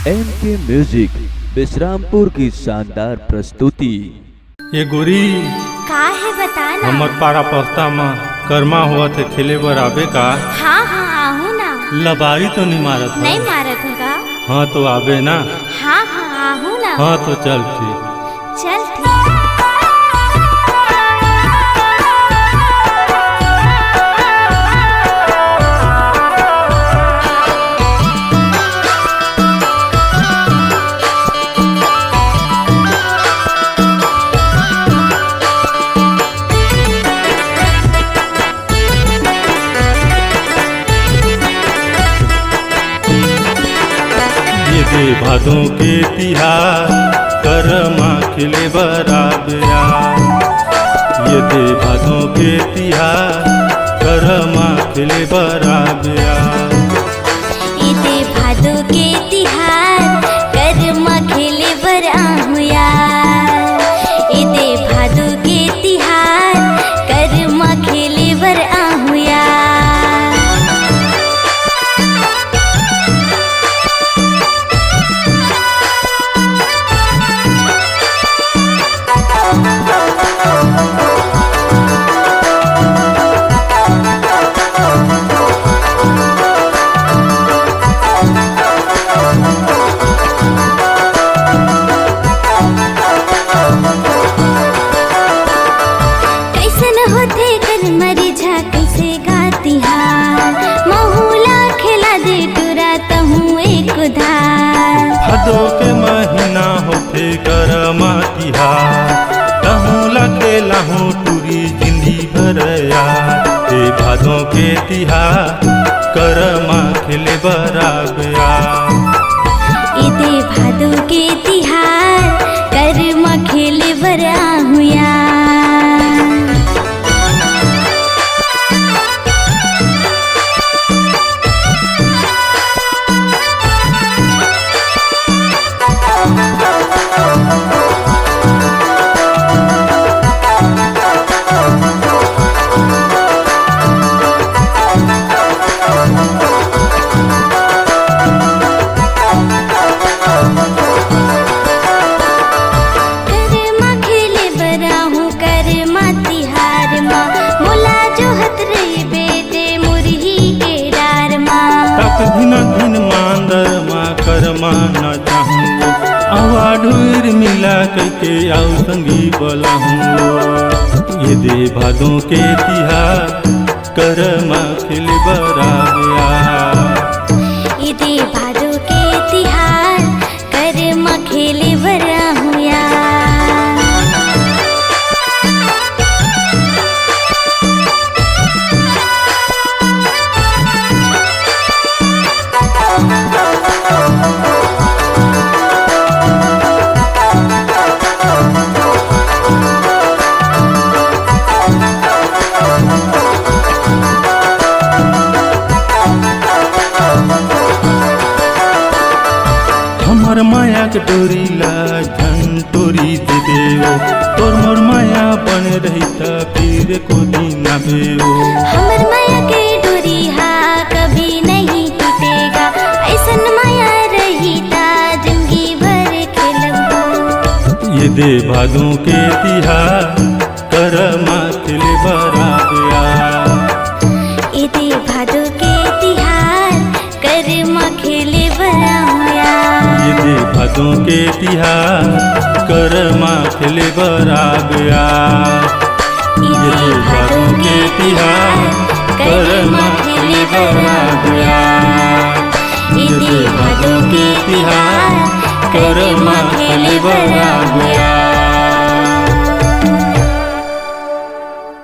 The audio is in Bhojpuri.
एमके म्यूजिक विश्रामपुर की शानदार प्रस्तुति। ये गोरी का है बताना। हमर पारा पस्ता में कर्मा हुआ थे खेले बर आबे का। हाँ हाँ आहू ना। लबारी तो नहीं मारत नहीं मारत होगा। हाँ तो आबे ना। हाँ हाँ आहू ना। हाँ तो चल ठीक। चल ठीक। भादों के तिहार करमा खिले बराबया। ये दे भादों के तिहार करमा खिले बराबया। ये दे भादों के तिहार करमा खिले बर आहुया। ये दे भादों के तिहार करमा खिले बर आहुया। भादो के महीना होते करमा तिहार कहूँ लखे लहूँ टूरी जिंदी भरया। ते भादों के तिहार करमा खिले बराबया। इदे भादो के तिहार करमा खिले बर आहुया। दिन दिन मांदर माँ करमा न चाहूँ अवाडूर मिला करके आओ संगी बोला हूँ। ये दे भादों के तिहार करमा खिले बराबया। ये दे भादों के तिहार करमा खिले बर आहुया। हमर माया के डोरी ला झंटोरी दे देओ। तोर मोर माया बन रही था फिर को दिन आवेओ। हमर माया के डोरी हा कभी नहीं टूटेगा। ऐसन माया रही ता जिंदगी भर खेलबो। ये दे भादों के तिहार करमा खिले बराबया। ये दे भादों के तिहार करमा खिले बर आहुया। ये दे भादों के तिहार करमा खिले बराबया। ये दे भादों के तिहार करमा खिले बराबया। ये दे भादों के तिहार करमा खिले बराबया।